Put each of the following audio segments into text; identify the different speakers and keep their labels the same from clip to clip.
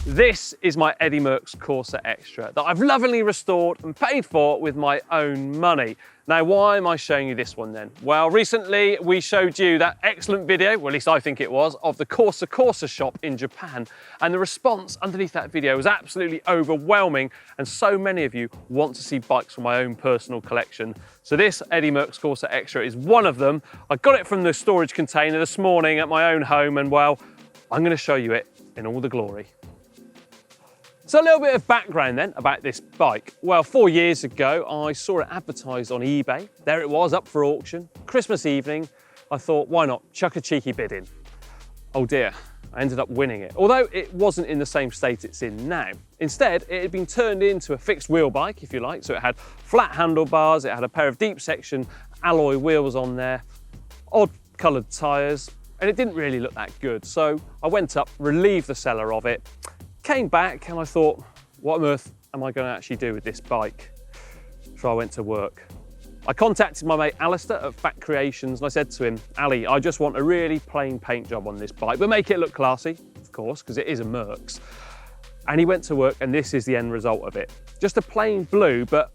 Speaker 1: This is my Eddy Merckx Corsa Extra that I've lovingly restored and paid for with my own money. Now, why am I showing you this one then? Well, recently we showed you that excellent video, well, at least I think it was, of the Corsa shop in Japan. And the response underneath that video was absolutely overwhelming. And so many of you want to see bikes from my own personal collection. So this Eddy Merckx Corsa Extra is one of them. I got it from the storage container this morning at my own home, and well, I'm going to show you it in all the glory. So a little bit of background then about this bike. Well, 4 years ago, I saw it advertised on eBay. There it was, up for auction. Christmas evening, I thought, why not chuck a cheeky bid in? Oh dear, I ended up winning it. Although it wasn't in the same state it's in now. Instead, it had been turned into a fixed wheel bike, if you like. So it had flat handlebars, it had a pair of deep section alloy wheels on there, odd coloured tyres, and it didn't really look that good. So I went up, relieved the seller of it, came back and I thought, what on earth am I going to actually do with this bike? So I went to work. I contacted my mate Alistair at Fat Creations and I said to him, Ali, I just want a really plain paint job on this bike, but make it look classy, of course, because it is a Merckx. And he went to work and this is the end result of it. Just a plain blue, but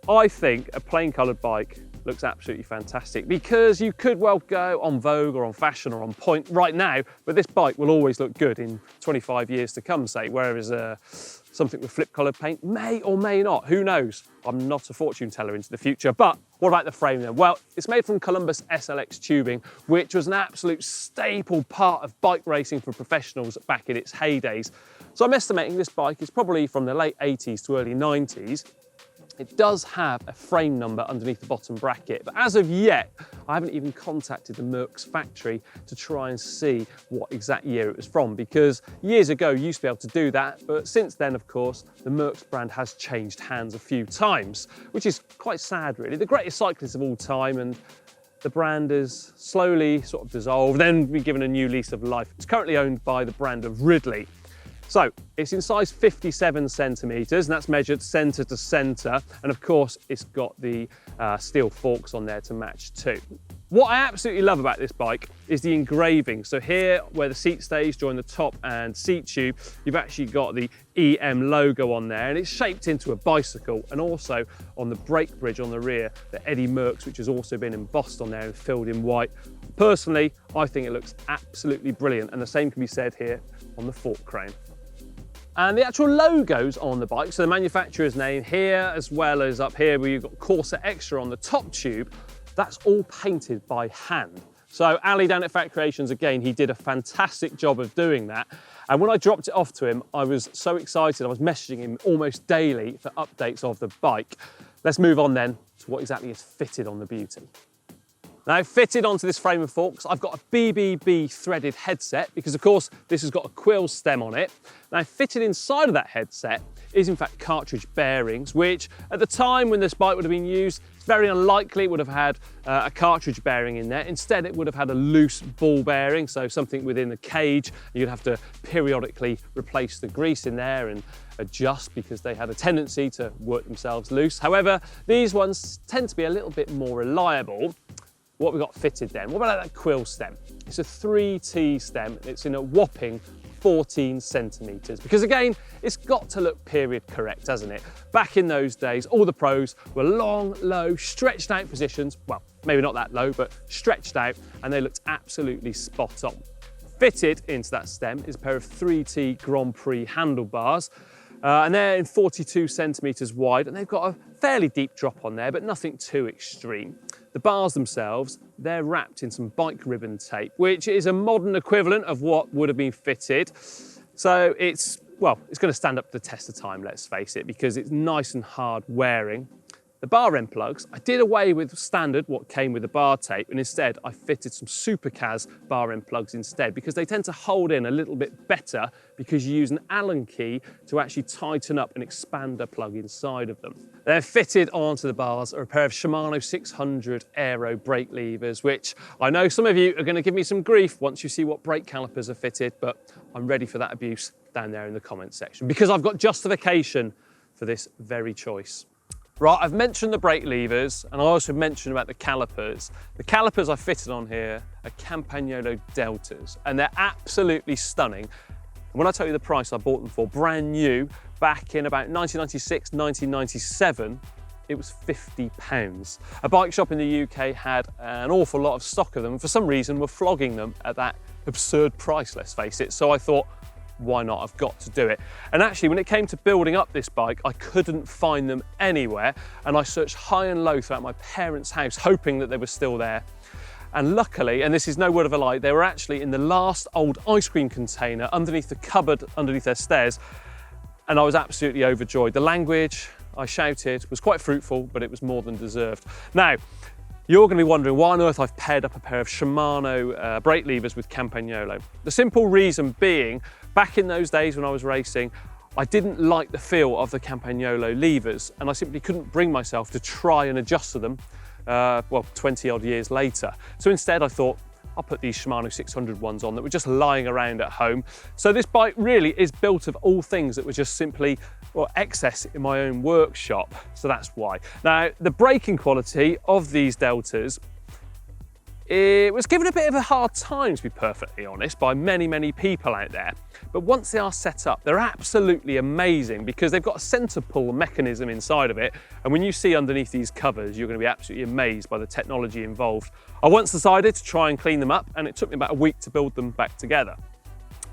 Speaker 1: I think a plain coloured bike looks absolutely fantastic because you could well go on Vogue or on Fashion or on Point right now, but this bike will always look good in 25 years to come, say, whereas something with flip coloured paint may or may not, who knows? I'm not a fortune teller into the future, but what about the frame then? Well, it's made from Columbus SLX tubing, which was an absolute staple part of bike racing for professionals back in its heydays. So I'm estimating this bike is probably from the late 80s to early 90s. It does have a frame number underneath the bottom bracket, but as of yet, I haven't even contacted the Merckx factory to try and see what exact year it was from, because years ago you used to be able to do that, but since then, of course, the Merckx brand has changed hands a few times, which is quite sad, really. The greatest cyclist of all time, and the brand is slowly sort of dissolved, then be given a new lease of life. It's currently owned by the brand of Ridley. So it's in size 57 centimetres, and that's measured centre to centre. And of course, it's got the steel forks on there to match too. What I absolutely love about this bike is the engraving. So here, where the seat stays join the top and seat tube, you've actually got the EM logo on there, and it's shaped into a bicycle. And also on the brake bridge on the rear, the Eddy Merckx, which has also been embossed on there and filled in white. Personally, I think it looks absolutely brilliant, and the same can be said here on the fork crane. And the actual logos on the bike, so the manufacturer's name here, as well as up here where you've got Corsa Extra on the top tube, that's all painted by hand. So Ali down at Fat Creations, again, he did a fantastic job of doing that. And when I dropped it off to him, I was so excited. I was messaging him almost daily for updates of the bike. Let's move on then to what exactly is fitted on the beauty. Now, fitted onto this frame of forks, I've got a BBB threaded headset because, of course, this has got a Quill stem on it. Now, fitted inside of that headset is, in fact, cartridge bearings, which at the time when this bike would have been used, it's very unlikely it would have had a cartridge bearing in there. Instead, it would have had a loose ball bearing, so something within the cage. You'd have to periodically replace the grease in there and adjust because they had a tendency to work themselves loose. However, these ones tend to be a little bit more reliable. What we got fitted then? What about that Quill stem? It's a 3T stem. It's in a whopping 14 centimetres. Because again, it's got to look period correct, hasn't it? Back in those days, all the pros were long, low, stretched out positions. Well, maybe not that low, but stretched out, and they looked absolutely spot on. Fitted into that stem is a pair of 3T Grand Prix handlebars. And they're in 42 centimetres wide, and they've got a fairly deep drop on there, but nothing too extreme. The bars themselves, they're wrapped in some bike ribbon tape, which is a modern equivalent of what would have been fitted. So it's going to stand up to the test of time, let's face it, because it's nice and hard wearing. The bar end plugs, I did away with standard what came with the bar tape, and instead I fitted some Supercaz bar end plugs instead, because they tend to hold in a little bit better because you use an Allen key to actually tighten up and expand the plug inside of them. They're fitted onto the bars are a pair of Shimano 600 Aero brake levers, which I know some of you are going to give me some grief once you see what brake calipers are fitted, but I'm ready for that abuse down there in the comments section because I've got justification for this very choice. Right, I've mentioned the brake levers, and I also mentioned about the calipers. The calipers I fitted on here are Campagnolo Deltas, and they're absolutely stunning. And when I tell you the price I bought them for, brand new, back in about 1996, 1997, it was £50. A bike shop in the UK had an awful lot of stock of them, and for some reason were flogging them at that absurd price, let's face it. So I thought, why not? I've got to do it. And actually, when it came to building up this bike, I couldn't find them anywhere. And I searched high and low throughout my parents' house, hoping that they were still there. And luckily, and this is no word of a lie, they were actually in the last old ice cream container underneath the cupboard, underneath their stairs. And I was absolutely overjoyed. The language I shouted was quite fruitful, but it was more than deserved. Now, you're going to be wondering why on earth I've paired up a pair of Shimano brake levers with Campagnolo. The simple reason being, back in those days when I was racing, I didn't like the feel of the Campagnolo levers, and I simply couldn't bring myself to try and adjust to them, well, 20 odd years later. So instead I thought, I'll put these Shimano 600 ones on that were just lying around at home. So this bike really is built of all things that were just simply, well, excess in my own workshop. So that's why. Now, the braking quality of these Deltas, it was given a bit of a hard time, to be perfectly honest, by many people out there. But once they are set up, they're absolutely amazing because they've got a center pull mechanism inside of it. And when you see underneath these covers, you're going to be absolutely amazed by the technology involved. I once decided to try and clean them up, and it took me about a week to build them back together.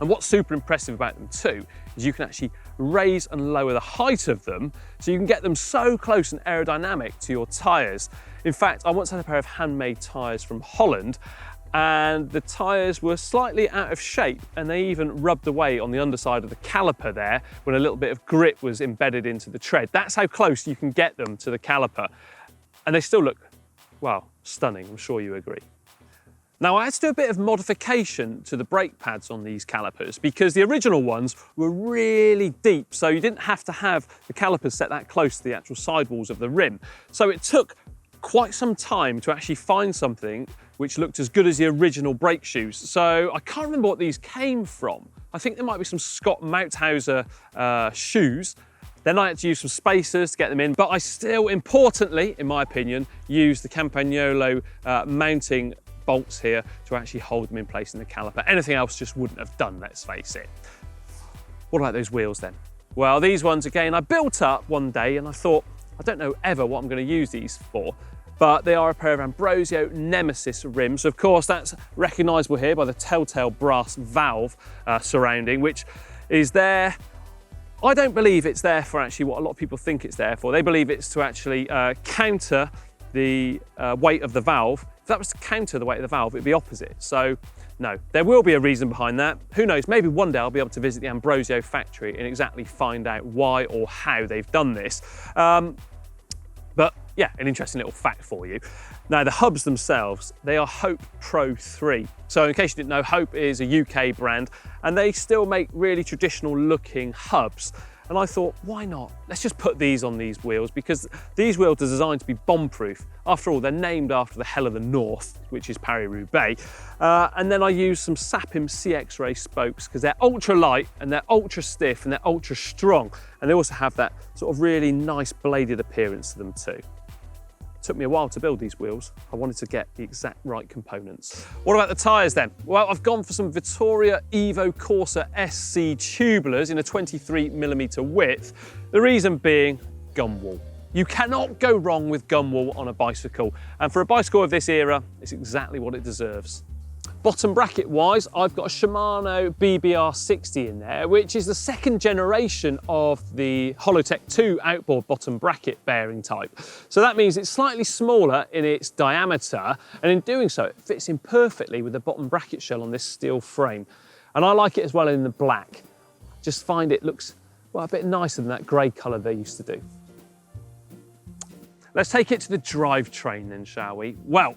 Speaker 1: And what's super impressive about them too, is you can actually raise and lower the height of them, so you can get them so close and aerodynamic to your tyres. In fact, I once had a pair of handmade tyres from Holland, and the tyres were slightly out of shape, and they even rubbed away on the underside of the caliper there when a little bit of grit was embedded into the tread. That's how close you can get them to the caliper. And they still look, well, stunning, I'm sure you agree. Now, I had to do a bit of modification to the brake pads on these calipers because the original ones were really deep, so you didn't have to have the calipers set that close to the actual sidewalls of the rim. So it took quite some time to actually find something which looked as good as the original brake shoes. So I can't remember what these came from. I think there might be some Scott Mauthauser shoes. Then I had to use some spacers to get them in, but I still, importantly, in my opinion, used the Campagnolo mounting bolts here to actually hold them in place in the caliper. Anything else just wouldn't have done, let's face it. What about those wheels then? Well, these ones, again, I built up one day and I thought, I don't know ever what I'm going to use these for, but they are a pair of Ambrosio Nemsis rims. Of course, that's recognisable here by the telltale brass valve surrounding, which is there. I don't believe it's there for actually what a lot of people think it's there for. They believe it's to actually counter the weight of the valve. If that was to counter the weight of the valve, it'd be opposite. So no, there will be a reason behind that. Who knows, maybe one day I'll be able to visit the Ambrosio factory and exactly find out why or how they've done this. But yeah, an interesting little fact for you. Now the hubs themselves, they are Hope Pro3. So in case you didn't know, Hope is a UK brand and they still make really traditional looking hubs. And I thought, why not? Let's just put these on these wheels because these wheels are designed to be bomb-proof. After all, they're named after the Hell of the North, which is Paris-Roubaix. And then I used some Sapim CX Ray spokes because they're ultra light and they're ultra stiff and they're ultra strong. And they also have that sort of really nice bladed appearance to them too. Took me a while to build these wheels. I wanted to get the exact right components. What about the tyres then? Well, I've gone for some Vittoria Evo Corsa SC tubulars in a 23mm width. The reason being gum wall. You cannot go wrong with gum wall on a bicycle. And for a bicycle of this era, it's exactly what it deserves. Bottom bracket wise, I've got a Shimano BBR60 in there, which is the second generation of the Holotech 2 outboard bottom bracket bearing type. So that means it's slightly smaller in its diameter, and in doing so, it fits in perfectly with the bottom bracket shell on this steel frame. And I like it as well in the black. Just find it looks, well, a bit nicer than that grey colour they used to do. Let's take it to the drivetrain then, shall we? Well,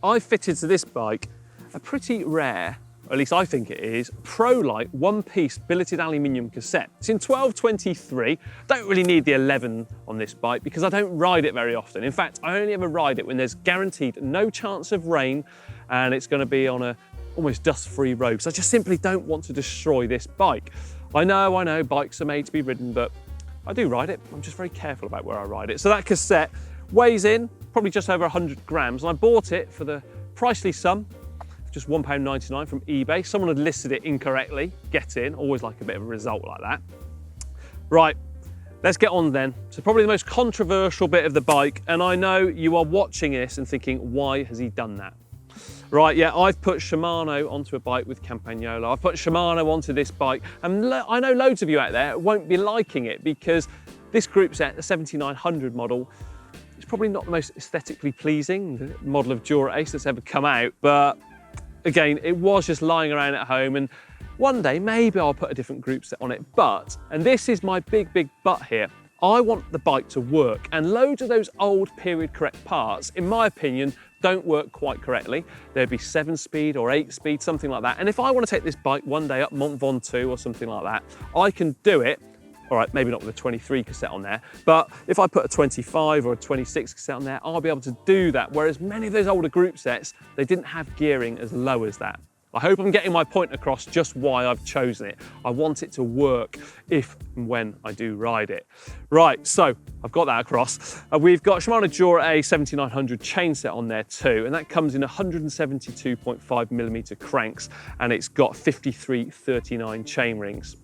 Speaker 1: I fitted to this bike a pretty rare, or at least I think it is, Pro-Lite one-piece billeted aluminium cassette. It's in 1223. Don't really need the 11 on this bike because I don't ride it very often. In fact, I only ever ride it when there's guaranteed no chance of rain and it's going to be on a almost dust-free road. So I just simply don't want to destroy this bike. I know, bikes are made to be ridden, but I do ride it. I'm just very careful about where I ride it. So that cassette weighs in probably just over 100 grams, and I bought it for the pricely sum just £1.99 from eBay. Someone had listed it incorrectly. Get in, always like a bit of a result like that. Right, let's get on then. So probably the most controversial bit of the bike, and I know you are watching this and thinking, why has he done that? Right, yeah, I've put Shimano onto a bike with Campagnolo. I've put Shimano onto this bike, and I know loads of you out there won't be liking it because this group set, the 7900 model, is probably not the most aesthetically pleasing model of Dura Ace that's ever come out, but again, it was just lying around at home, and one day maybe I'll put a different group set on it, but, and this is my big but here, I want the bike to work, and loads of those old period correct parts, in my opinion, don't work quite correctly. There'd be 7-speed or 8-speed, something like that. And if I want to take this bike one day up Mont Ventoux or something like that, I can do it. All right, maybe not with a 23 cassette on there, but if I put a 25 or a 26 cassette on there, I'll be able to do that. Whereas many of those older group sets, they didn't have gearing as low as that. I hope I'm getting my point across just why I've chosen it. I want it to work if and when I do ride it. Right, so I've got that across. We've got Shimano Dura Ace 7900 chainset on there too, and that comes in 172.5mm cranks, and it's got 5339 chain rings.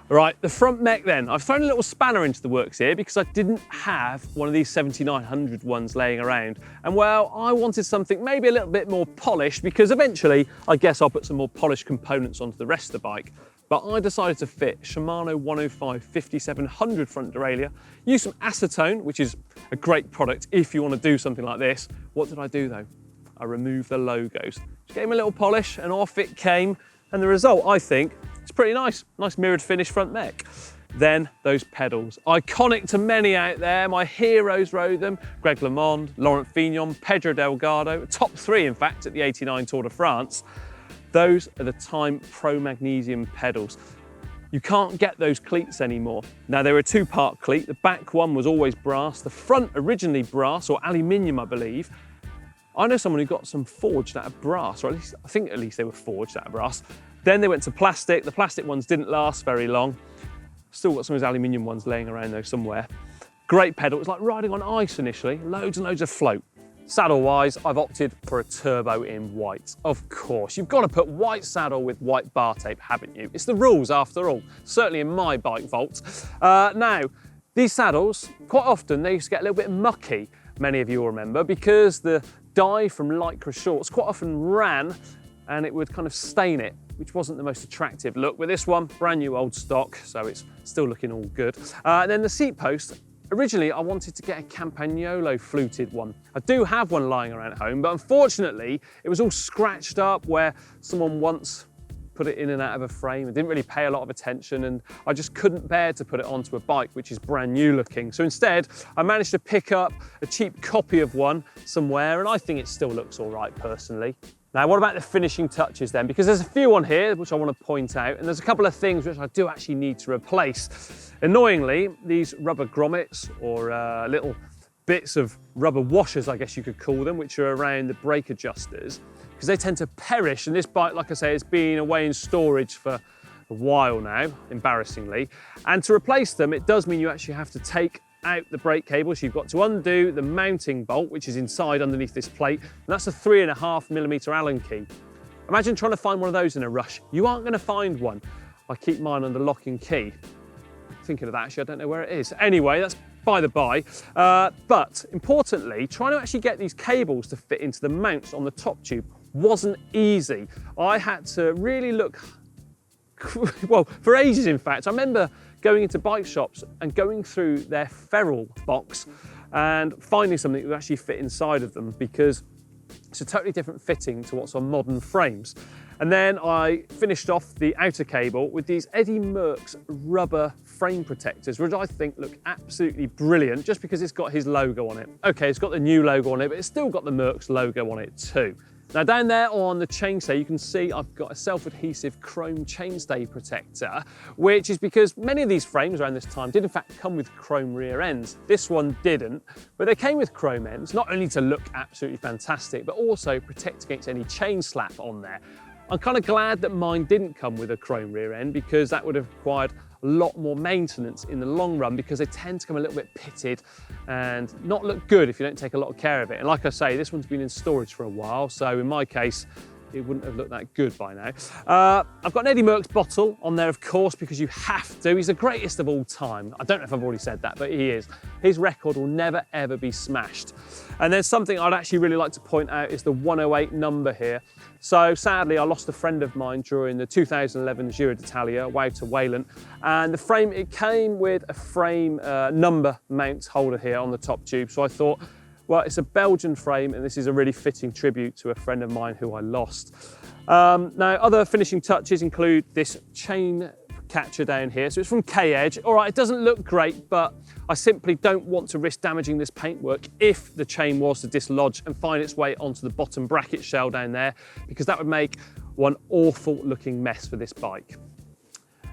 Speaker 1: Right, the front mech then. I've thrown a little spanner into the works here because I didn't have one of these 7900 ones laying around. And well, I wanted something maybe a little bit more polished because eventually I guess I'll put some more polished components onto the rest of the bike. But I decided to fit Shimano 105 5700 front derailleur, use some acetone, which is a great product if you want to do something like this. What did I do though? I removed the logos. Just gave him a little polish and off it came. And the result, I think, it's pretty nice. Nice mirrored finish front mech. Then those pedals. Iconic to many out there. My heroes rode them. Greg LeMond, Laurent Fignon, Pedro Delgado. Top 3, in fact, at the '89 Tour de France. Those are the Time Pro Magnesium pedals. You can't get those cleats anymore. Now, they were a 2-part cleat. The back one was always brass. The front originally brass, or aluminium, I believe. I know someone who got some forged out of brass, or at least, I think at least they were forged out of brass. Then they went to plastic. The plastic ones didn't last very long. Still got some of those aluminium ones laying around though somewhere. Great pedal. It was like riding on ice initially. Loads and loads of float. Saddle-wise, I've opted for a turbo in white. Of course, you've got to put white saddle with white bar tape, haven't you? It's the rules after all, certainly in my bike vault. Now, these saddles, quite often they used to get a little bit mucky, many of you will remember, because the dye from Lycra shorts quite often ran and it would kind of stain it, which wasn't the most attractive look. With this one, brand new old stock, so it's still looking all good. And then the seat post, originally I wanted to get a Campagnolo fluted one. I do have one lying around at home, but unfortunately it was all scratched up where someone once put it in and out of a frame and didn't really pay a lot of attention, and I just couldn't bear to put it onto a bike which is brand new looking. So instead, I managed to pick up a cheap copy of one somewhere, and I think it still looks all right personally. Now, what about the finishing touches then? Because there's a few on here which I want to point out, and there's a couple of things which I do actually need to replace. Annoyingly, these rubber grommets, or little bits of rubber washers, I guess you could call them, which are around the brake adjusters, because they tend to perish, and this bike, like I say, has been away in storage for a while now, embarrassingly. And to replace them, it does mean you actually have to take out the brake cable, so you've got to undo the mounting bolt, which is inside underneath this plate, and that's a 3.5mm Allen key. Imagine trying to find one of those in a rush. You aren't going to find one. I keep mine under lock and key. Thinking of that, actually, I don't know where it is. Anyway, that's by the by. But importantly, trying to actually get these cables to fit into the mounts on the top tube wasn't easy. I had to really look, well, for ages in fact. I remember going into bike shops and going through their ferrule box and finding something that would actually fit inside of them, because it's a totally different fitting to what's on modern frames. And then I finished off the outer cable with these Eddy Merckx rubber frame protectors, which I think look absolutely brilliant just because it's got his logo on it. Okay, it's got the new logo on it, but it's still got the Merckx logo on it too. Now down there on the chainstay, you can see I've got a self-adhesive chrome chainstay protector, which is because many of these frames around this time did in fact come with chrome rear ends. This one didn't, but they came with chrome ends, not only to look absolutely fantastic, but also protect against any chain slap on there. I'm kind of glad that mine didn't come with a chrome rear end, because that would have required a lot more maintenance in the long run, because they tend to come a little bit pitted and not look good if you don't take a lot of care of it. And like I say, this one's been in storage for a while, so in my case, it wouldn't have looked that good by now. I've got an Eddy Merckx bottle on there, of course, because you have to. He's the greatest of all time. I don't know if I've already said that, but he is. His record will never, ever be smashed. And then something I'd actually really like to point out is the 108 number here. So sadly, I lost a friend of mine during the 2011 Giro d'Italia, away to Wayland, and the frame, it came with a frame number mount holder here on the top tube. So I thought, well, it's a Belgian frame, and this is a really fitting tribute to a friend of mine who I lost. Now, other finishing touches include this chain catcher down here. So it's from K-Edge. All right, it doesn't look great, but I simply don't want to risk damaging this paintwork if the chain was to dislodge and find its way onto the bottom bracket shell down there, because that would make one awful looking mess for this bike.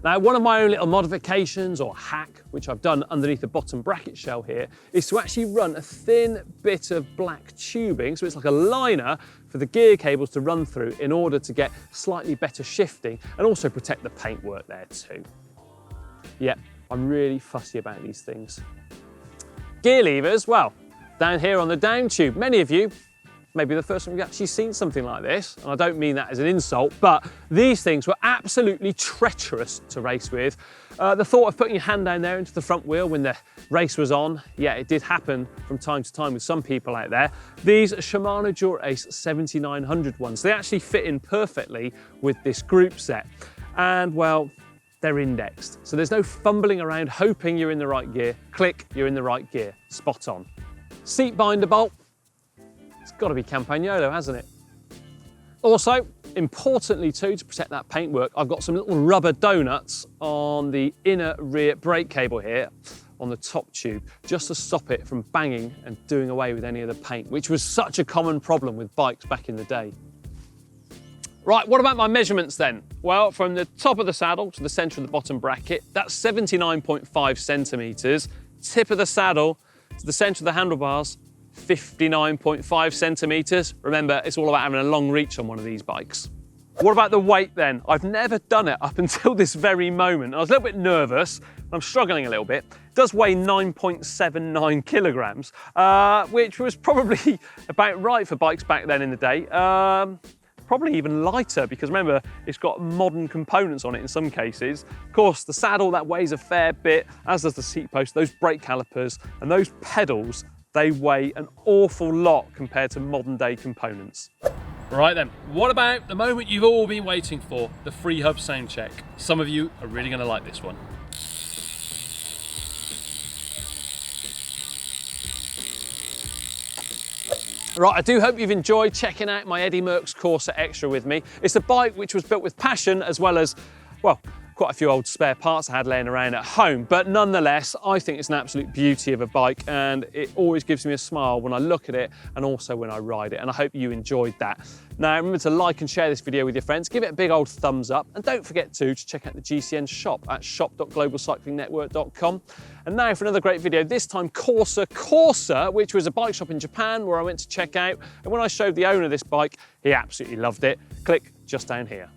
Speaker 1: Now, one of my own little modifications or hack, which I've done underneath the bottom bracket shell here, is to actually run a thin bit of black tubing, so it's like a liner for the gear cables to run through in order to get slightly better shifting and also protect the paintwork there too. Yep, I'm really fussy about these things. Gear levers, well, down here on the down tube, many of you, maybe the first time you've actually seen something like this, and I don't mean that as an insult, but these things were absolutely treacherous to race with. The thought of putting your hand down there into the front wheel when the race was on, yeah, it did happen from time to time with some people out there. These Shimano Dura Ace 7900 ones, they actually fit in perfectly with this group set. And well, they're indexed. So there's no fumbling around hoping you're in the right gear. Click, you're in the right gear, spot on. Seat binder bolt, it's got to be Campagnolo, hasn't it? Also, importantly too, to protect that paintwork, I've got some little rubber donuts on the inner rear brake cable here on the top tube, just to stop it from banging and doing away with any of the paint, which was such a common problem with bikes back in the day. Right, what about my measurements then? Well, from the top of the saddle to the center of the bottom bracket, that's 79.5 centimeters. Tip of the saddle to the center of the handlebars, 59.5 centimeters. Remember, it's all about having a long reach on one of these bikes. What about the weight then? I've never done it up until this very moment. I was a little bit nervous. I'm struggling a little bit. It does weigh 9.79 kilograms, which was probably about right for bikes back then in the day. Probably even lighter, because remember, it's got modern components on it in some cases. Of course, the saddle, that weighs a fair bit, as does the seat post, those brake calipers, and those pedals, they weigh an awful lot compared to modern day components. Right then, what about the moment you've all been waiting for, the Freehub sound check? Some of you are really going to like this one. Right, I do hope you've enjoyed checking out my Eddy Merckx Corsa Extra with me. It's a bike which was built with passion, as well as, well, quite a few old spare parts I had laying around at home, but nonetheless, I think it's an absolute beauty of a bike, and it always gives me a smile when I look at it and also when I ride it, and I hope you enjoyed that. Now, remember to like and share this video with your friends, give it a big old thumbs up, and don't forget to check out the GCN shop at shop.globalcyclingnetwork.com. And now for another great video, this time Corsa, which was a bike shop in Japan where I went to check out, and when I showed the owner this bike, he absolutely loved it. Click just down here.